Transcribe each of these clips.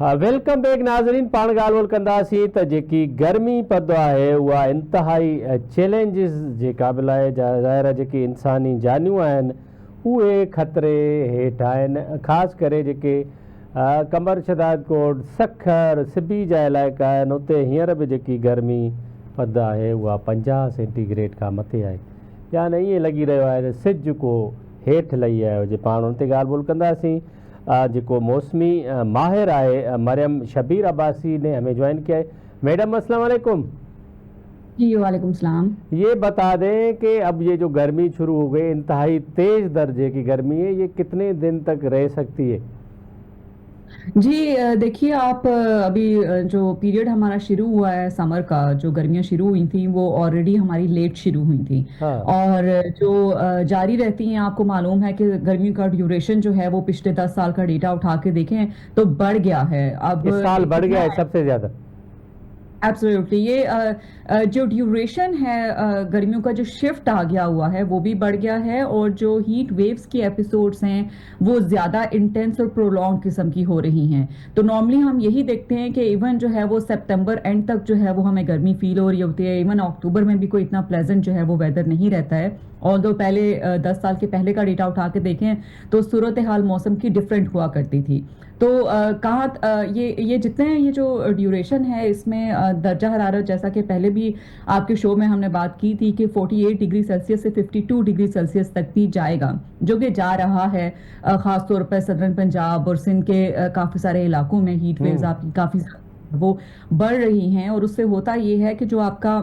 Welcome back नाज़रीन। पाण ॻाल्हि कंदासीं त जेकी गर्मी पद आहे उहा इंतिहाई चैलेंजिस जे क़ाबिल आहे। ज़ाहिर आहे जेकी इंसानी जानियूं आहिनि उहे ख़तरे हेठि आहिनि। ख़ासि करे जेके कमर शदाद कोट सखर सिबी जा इलाइक़ा आहिनि उते हींअर बि जेकी गर्मी पद आहे उहा 50 सेंटीग्रेड खां मथे आहे। यानी ईअं लॻी रहियो आहे त सिज को हेठि लही आयो हुजे। पाण हुन ते ॻाल्हि ॿोल कंदासीं। जो मौसमी माहिर है मरियम शबीर अब्बासी ने हमें ज्वाइन किया है। मैडम अस्सलाम वालेकुम। जी वालेकुम सलाम। ये बता दें कि अब ये जो गर्मी शुरू हो गई, इंतहाई तेज दर्जे की गर्मी है, ये कितने दिन तक रह सकती है? जी देखिए आप अभी जो पीरियड हमारा शुरू हुआ है समर का, जो गर्मियां शुरू हुई थी वो ऑलरेडी हमारी लेट शुरू हुई थी। हाँ। और जो जारी रहती हैं, आपको मालूम है कि गर्मियों का ड्यूरेशन जो है वो पिछले 10 साल का डेटा उठा के देखें तो बढ़ गया है। अब इस साल बढ़ गया है सबसे ज्यादा। एब्सोल्युटली ये जो ड्यूरेशन है गर्मियों का जो शिफ्ट आ गया हुआ है वो भी बढ़ गया है, और जो हीट वेव्स की एपिसोड्स हैं वो ज़्यादा इंटेंस और प्रोलॉन्ग किस्म की हो रही हैं। तो नॉर्मली हम यही देखते हैं कि इवन जो है वो सितंबर एंड तक जो है वो हमें गर्मी फील हो रही होती है। इवन अक्टूबर में भी कोई इतना प्लेजेंट जो है वो वेदर नहीं रहता है। और दो पहले 10 साल के पहले का डेटा उठा के देखें तो सूरत हाल मौसम की डिफरेंट हुआ करती थी। तो कहाँ ये जितने ये जो ड्यूरेशन है इसमें दर्जा हरारत, जैसा कि पहले भी आपके शो में हमने बात की थी कि 48 डिग्री सेल्सियस से 52 डिग्री सेल्सियस तक भी जाएगा, जो कि जा रहा है। खास तौर पर सदर्न पंजाब और सिंध के काफ़ी सारे इलाकों में हीट वेव्स आपकी काफ़ी वो बढ़ रही हैं। और उससे होता ये है कि जो आपका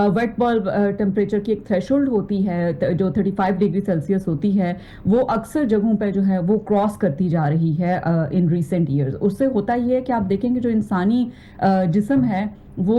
वेट बल्ब टेम्परेचर की एक थ्रेशोल्ड होती है जो 35 डिग्री सेल्सियस होती है, वो अक्सर जगहों पे जो है वो क्रॉस करती जा रही है इन रिसेंट ईयर्स। उससे होता ये है कि आप देखेंगे जो इंसानी जिस्म है वो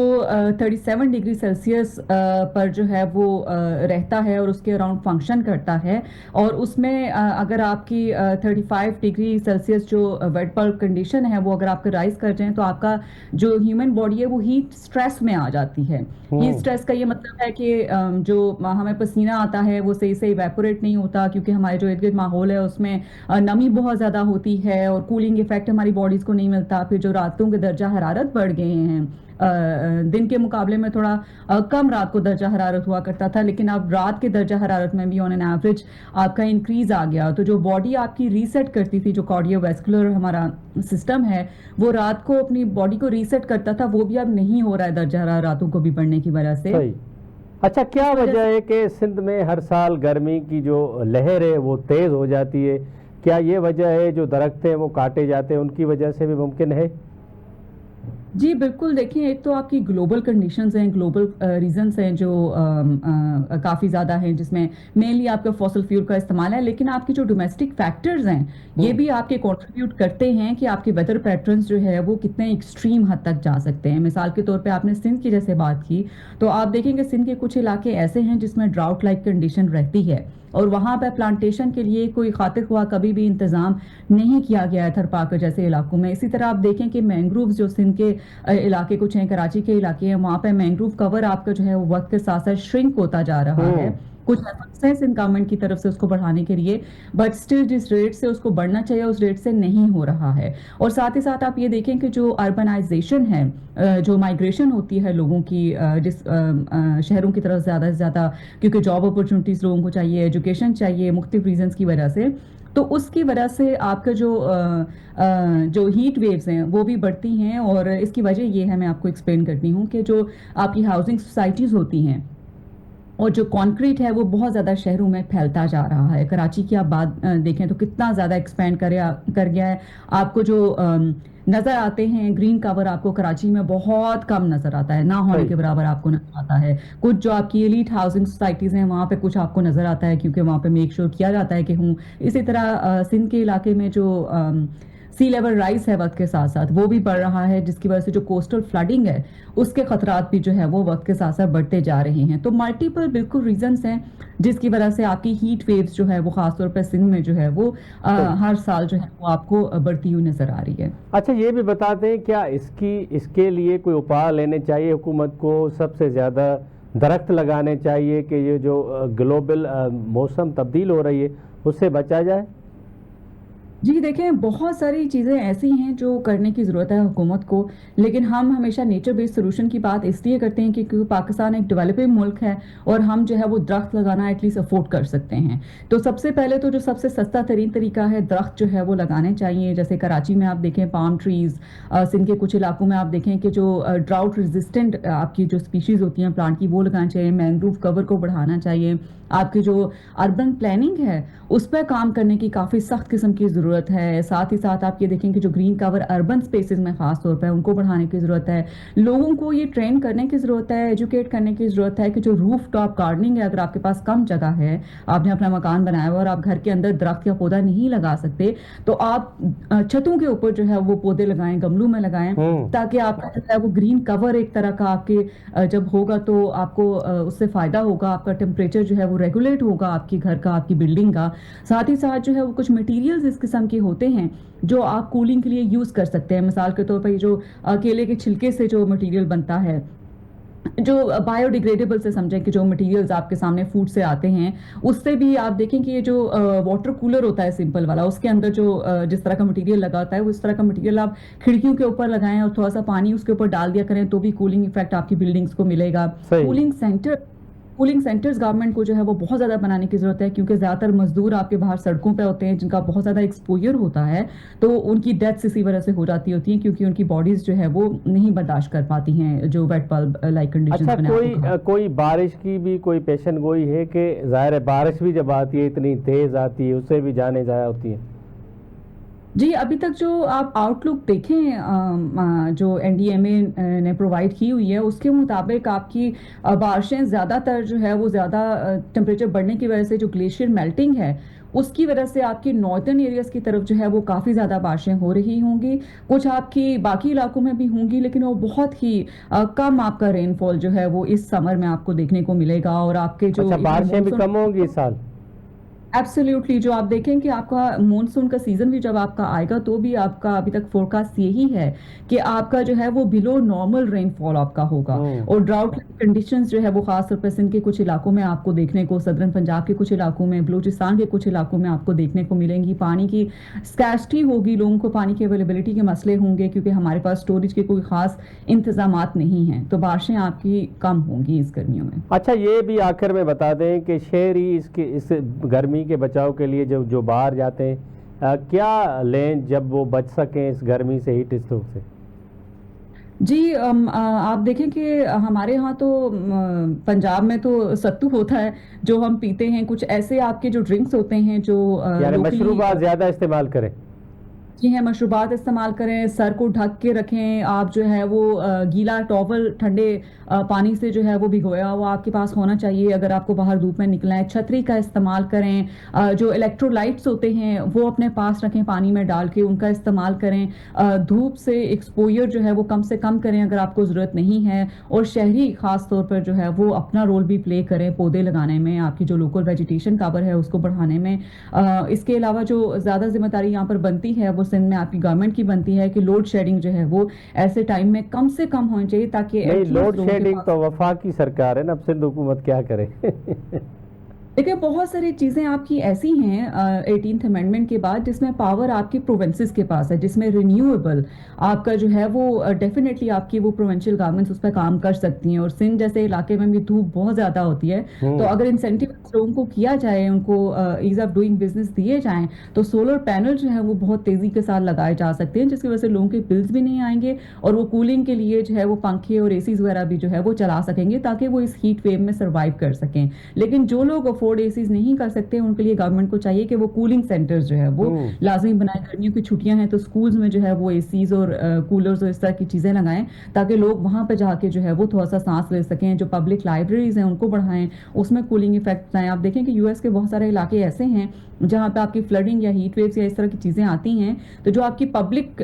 37 डिग्री सेल्सियस पर जो है वो रहता है और उसके अराउंड फंक्शन करता है। और उसमें अगर आपकी 35 डिग्री सेल्सियस जो वेट बल्ब कंडीशन है वो अगर आपका राइज कर जाए तो आपका जो ह्यूमन बॉडी है वो हीट स्ट्रेस में आ जाती है। हीट स्ट्रेस का ये मतलब है कि जो हमें पसीना आता है वो सही से इवेपोरेट नहीं होता, क्योंकि हमारे जो इर्द गिर्द माहौल है उसमें नमी बहुत ज़्यादा होती है और कूलिंग इफेक्ट हमारी बॉडीज़ को नहीं मिलता। फिर जो रातों के दर्जा हरारत बढ़ गए हैं, दिन के मुकाबले में थोड़ा कम रात को दर्जा हरारत हुआ करता था, लेकिन अब रात के दर्जा हरारत में भी ऑन एन एवरेज आपका इंक्रीज आ गया। तो जो बॉडी आपकी रीसेट करती थी, जो कार्डियोवैस्कुलर हमारा सिस्टम है वो रात को अपनी बॉडी को रीसेट करता था, वो भी अब नहीं हो रहा है दर्जा हरारतों को भी बढ़ने की वजह से। अच्छा, क्या वजह है कि सिंध में हर साल गर्मी की जो लहर है वो तेज हो जाती है? क्या ये वजह है जो दरख्त हैं वो काटे जाते हैं उनकी वजह से भी मुमकिन है? जी बिल्कुल, देखिए एक तो आपकी ग्लोबल कंडीशंस हैं, ग्लोबल रीजंस हैं जो काफ़ी ज़्यादा हैं, जिसमें मेनली आपका फॉसल फ्यूल का इस्तेमाल है, लेकिन आपके जो डोमेस्टिक फैक्टर्स हैं ये भी आपके कंट्रीब्यूट करते हैं कि आपके वेदर पैटर्न्स जो है वो कितने एक्सट्रीम हद तक जा सकते हैं। मिसाल के तौर पे आपने सिंध की जैसे बात की तो आप देखेंगे सिंध के कुछ इलाके ऐसे हैं जिसमें ड्राउट लाइक कंडीशन रहती है, और वहाँ पर प्लांटेशन के लिए कोई खातिर हुआ कभी भी इंतज़ाम नहीं किया गया है थरपाकर जैसे इलाकों में। इसी तरह आप देखें कि मैंग्रोव्स जो सिंध के इलाके कुछ हैं, कराची के इलाके हैं, वहाँ पे मैंग्रोव कवर आपका जो है वो वक्त के साथ साथ श्रिंक होता जा रहा है। कुछ एफर्ट्स हैं सिंध गवर्नमेंट की तरफ से उसको बढ़ाने के लिए, बट स्टिल जिस रेट से उसको बढ़ना चाहिए उस रेट से नहीं हो रहा है। और साथ ही साथ आप ये देखें कि जो अर्बनाइजेशन है, जो माइग्रेशन होती है लोगों की जिस शहरों की तरफ ज़्यादा से ज़्यादा, क्योंकि जॉब अपॉर्चुनिटीज़ लोगों को चाहिए, एजुकेशन चाहिए, मुख्तलिफ रीजंस की वजह से, तो उसकी वजह से आपका जो हीट वेव्स हैं वो भी बढ़ती हैं। और इसकी वजह ये है, मैं आपको एक्सप्लेन करती हूँ, कि जो आपकी हाउसिंग सोसाइटीज़ होती हैं और जो कंक्रीट है वो बहुत ज़्यादा शहरों में फैलता जा रहा है। कराची की आप बात देखें तो कितना ज़्यादा एक्सपेंड कर गया है। आपको जो नज़र आते हैं ग्रीन कवर आपको कराची में बहुत कम नज़र आता है, ना होने के बराबर आपको नज़र आता है। कुछ जो आपकी एलीट हाउसिंग सोसाइटीज़ हैं वहाँ पे कुछ आपको नज़र आता है, क्योंकि वहाँ पे मेक श्योर किया जाता है कि हूँ। इसी तरह सिंध के इलाके में जो सी लेवल राइज है वक्त के साथ साथ वो भी बढ़ रहा है, जिसकी वजह से जो कोस्टल फ्लडिंग है उसके खतरात भी जो है वो वक्त के साथ साथ बढ़ते जा रहे हैं। तो मल्टीपल बिल्कुल रीजंस हैं जिसकी वजह से आपकी हीट वेव्स जो है वो खासतौर पर सिंध में जो है वो हर साल जो है वो आपको बढ़ती हुई नजर आ रही है। अच्छा, ये भी बताते हैं क्या इसके लिए कोई उपाय लेने चाहिए हुकूमत को? सबसे ज़्यादा दरख्त लगाने चाहिए कि ये जो ग्लोबल मौसम तब्दील हो रही है उससे बचा जाए? जी देखें, बहुत सारी चीज़ें ऐसी हैं जो करने की ज़रूरत है हुकूमत को, लेकिन हम हमेशा नेचर बेस्ड सॉल्यूशन की बात इसलिए करते हैं कि क्योंकि पाकिस्तान एक डेवलपिंग मुल्क है और हम जो है वो दरख्त लगाना एटलीस्ट अफोर्ड कर सकते हैं। तो सबसे पहले तो जो सबसे सस्ता तरीन तरीका है, दरख्त जो है वो लगाने चाहिए। जैसे कराची में आप देखें पाम ट्रीज़, सिंध के कुछ इलाकों में आप देखें कि जो ड्राउट रेजिस्टेंट आपकी जो स्पीशीज़ होती हैं प्लांट की, वो लगाना चाहिए। मैंग्रोव कवर को बढ़ाना चाहिए। आपकी जो अर्बन प्लानिंग है उस पर काम करने की काफ़ी सख्त किस्म की ज़रूरत है। साथ ही साथ आप ये देखें कि जो ग्रीन कवर अर्बन स्पेसेस में ख़ास तौर पर उनको बढ़ाने की ज़रूरत है। लोगों को ये ट्रेन करने की ज़रूरत है, एजुकेट करने की ज़रूरत है कि जो रूफ टॉप गार्डनिंग है, अगर आपके पास कम जगह है, आपने अपना मकान बनाया हुआ और आप घर के अंदर दरख्त या पौधा नहीं लगा सकते, तो आप छतों के ऊपर जो है वो पौधे लगाएं, गमलों में लगाएं, ताकि आपका जो है वो ग्रीन कवर एक तरह का आपके जब होगा तो आपको उससे फ़ायदा होगा। आपका टेम्परेचर जो है वो रेगुलेट होगा, आपके घर का, आपकी बिल्डिंग का। साथ ही साथ जो है वो कुछ मटेरियल्स इस किस्म के होते हैं जो आप कूलिंग के लिए यूज़ कर सकते हैं। मिसाल के तौर पर ये जो केले के छिलके से जो मटेरियल बनता है, जो बायोडिग्रेडेबल से समझें कि जो मटेरियल्स आपके सामने फूड से आते हैं, उससे भी आप देखें कि ये जो वाटर कूलर होता है सिंपल वाला, उसके अंदर जो जिस तरह का मटेरियल लगा होता है, वो इस तरह का मटेरियल आप खिड़कियों के ऊपर लगाएं और थोड़ा सा पानी उसके ऊपर डाल दिया करें, तो भी कूलिंग इफेक्ट आपकी बिल्डिंग्स को मिलेगा। सही। कूलिंग सेंटर्स गवर्नमेंट को जो है वो बहुत ज़्यादा बनाने की ज़रूरत है, क्योंकि ज़्यादातर मजदूर आपके बाहर सड़कों पे होते हैं जिनका बहुत ज़्यादा एक्सपोजर होता है, तो उनकी डेथ्स इसी वजह से हो जाती होती हैं, क्योंकि उनकी बॉडीज़ जो है वो नहीं बर्दाश्त कर पाती हैं जो वेट बल्ब लाइक कंडीशंस अच्छा, मैंने आपको कहा। कोई बारिश की भी कोई पेशन गोई है कि ज़ाहिर है बारिश भी जब आती है इतनी तेज़ आती है, उससे भी जाने ज़ाया होती है? जी, अभी तक जो आप आउटलुक देखें जो एनडीएमए ने प्रोवाइड की हुई है, उसके मुताबिक आपकी बारिशें ज़्यादातर जो है वो ज़्यादा टेम्परेचर बढ़ने की वजह से जो ग्लेशियर मेल्टिंग है, उसकी वजह से आपकी नॉर्दर्न एरियाज़ की तरफ जो है वो काफ़ी ज़्यादा बारिशें हो रही होंगी। कुछ आपकी बाकी इलाकों में भी होंगी, लेकिन वो बहुत ही कम आपका रेनफॉल जो है वो इस समर में आपको देखने को मिलेगा। और आपके जो अच्छा, इतने बारिशें भी मानसून कम होंगी इस साल? एब्सोल्युटली, जो आप देखें कि आपका मॉनसून का सीजन भी जब आपका आएगा तो भी आपका अभी तक फोरकास्ट यही है कि आपका जो है वो बिलो नॉर्मल रेनफॉल आपका होगा। और ड्राउट कंडीशंस जो है वो खास तौर पर सिंध के कुछ इलाकों में आपको देखने को, सदर्न पंजाब के कुछ इलाकों में, बलूचिस्तान के कुछ इलाकों में आपको देखने को मिलेंगी। पानी की स्कैर्सिटी होगी, लोगों को पानी की अवेलेबिलिटी के मसले होंगे, क्योंकि हमारे पास स्टोरेज के कोई खास इंतजामात नहीं हैं, तो बारिशें आपकी कम होंगी इस गर्मियों में। अच्छा, ये भी आखिर में बता दें कि शहरी इस गर्मी के बचाव के लिए जो बाहर जाते हैं, क्या लें जब वो बच सकें इस गर्मी से, हीट स्ट्रोक से? जी, आप देखें कि हमारे यहाँ तो पंजाब में तो सत्तू होता है जो हम पीते हैं। कुछ ऐसे आपके जो ड्रिंक्स होते हैं जो यानी लोकली मशरूबात ज़्यादा इस्तेमाल करें? जी हैं, मशरूबात इस्तेमाल करें, सर को ढक के रखें। आप जो है वो गीला टॉवल ठंडे पानी से जो है वो भिगोया हुआ आपके पास होना चाहिए अगर आपको बाहर धूप में निकलना है। छतरी का इस्तेमाल करें। जो इलेक्ट्रोलाइट्स होते हैं वो अपने पास रखें, पानी में डाल के उनका इस्तेमाल करें। धूप से एक्सपोजर जो है वो कम से कम करें अगर आपको ज़रूरत नहीं है। और शहरी ख़ास तौर पर जो है वो अपना रोल भी प्ले करें पौधे लगाने में, आपकी जो लोकल वेजिटेशन कवर है उसको बढ़ाने में। इसके अलावा जो ज़्यादा जिम्मेदारी यहाँ पर बनती है वो सिंध में आपकी गवर्नमेंट की बनती है कि लोड शेडिंग जो है वो ऐसे टाइम में कम से कम होनी चाहिए, ताकि नहीं, at least लोड लोगों के शेडिंग पास। तो वफाक की सरकार है ना, अब सिंध हुकूमत क्या करे? देखिए, बहुत सारी चीज़ें आपकी ऐसी हैं 18th अमेंडमेंट के बाद जिसमें पावर आपकी प्रोविंसेस के पास है, जिसमें रिन्यूएबल आपका जो है वो डेफिनेटली आपकी वो प्रोविंशियल गवर्नमेंट्स उस पर काम कर सकती हैं। और सिंध जैसे इलाके में भी धूप बहुत ज़्यादा होती है, तो अगर इंसेंटिव लोगों को किया जाए, उनको ईज ऑफ डूइंग बिजनेस दिए जाएं, तो सोलर पैनल जो है वो बहुत तेज़ी के साथ लगाए जा सकते हैं, जिसकी वजह से लोगों के बिल्स भी नहीं आएंगे और वो कूलिंग के लिए जो है वो पंखे और एसीज वगैरह भी जो है वो चला सकेंगे, ताकि वो इस हीट वेव में सर्वाइव कर सकें। लेकिन जो लोग अफोर्ड एसीज नहीं कर सकते, उनके लिए गवर्नमेंट को चाहिए कि वो कूलिंग सेंटर्स जो है वो लाजमी बनाए। गर्मियों की छुट्टियां हैं तो स्कूल्स में जो है वो एसीज और कूलर्स और इस तरह की चीज़ें लगाएं, ताकि लोग वहां पर जाके जो है वो थोड़ा सा सांस ले सकें। जो पब्लिक लाइब्रेरीज हैं उनको बढ़ाएं, उसमें कूलिंग इफेक्ट आए। आप देखें कि यूएस के बहुत सारे इलाके ऐसे हैं जहाँ पे आपकी फ्लडिंग या हीट वेव्स या इस तरह की चीज़ें आती हैं, तो जो आपकी पब्लिक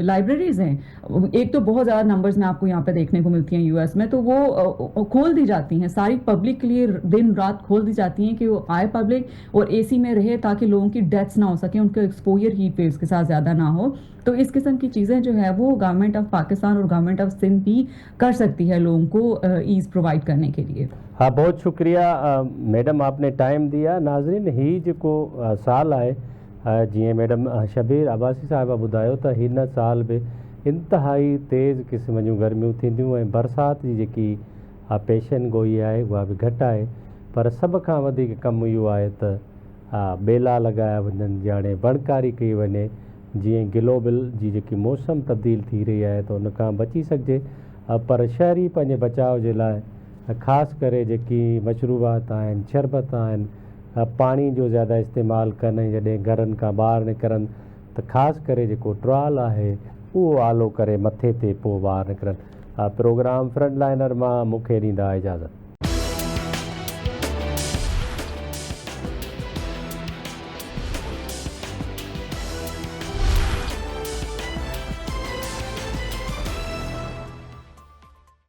लाइब्रेरीज हैं, एक तो बहुत ज़्यादा नंबर्स में आपको यहाँ पे देखने को मिलती हैं यूएस में, तो वो खोल दी जाती हैं सारी पब्लिक के लिए, दिन रात खोल दी जाती हैं कि वो आए पब्लिक और एसी में रहे, ताकि लोगों की डेथ्स ना हो सके, उनका एक्सपोजर हीट वेव्स के साथ ज़्यादा ना हो। तो इस किस्म की चीज़ें जो है वो गवर्नमेंट ऑफ पाकिस्तान और गवर्नमेंट ऑफ सिंध भी कर सकती है लोगों को ईज़ प्रोवाइड करने के लिए। हाँ, बहुत शुक्रिया मैडम, आपने टाइम दिया। नाजरीन, हीज को साल आए, जीअं मैडम शबीर अब्बासी साहिबा ॿुधायो त हिन साल बि इंतिहाई तेज़ क़िस्म जूं गर्मियूं थींदियूं ऐं बरसाति जी जेकी पेशन गोई आहे उहा बि घटि आहे। पर सभ खां वधीक कमु इहो आहे त ॿेला लॻाया वञनि, ॼाणे बणकारी कई वञे, जीअं ग्लोबल जी जेकी मौसम तब्दील थी रही आहे त उन खां बची सघिजे। पर शहरी पंहिंजे बचाव जे लाइ ख़ासि करे जेकी मशरूबात आहिनि, शरबत आहिनि, पाणी जो ज़्यादा इस्तेमालु कनि, जॾहिं घरनि खां ॿाहिरि निकिरनि त ख़ासि करे जेको ट्रॉल आहे उहो आलो करे मथे ते पोइ ॿाहिरि निकिरनि। प्रोग्राम फ्रंट लाइनर मां मूंखे ॾींदा इजाज़त।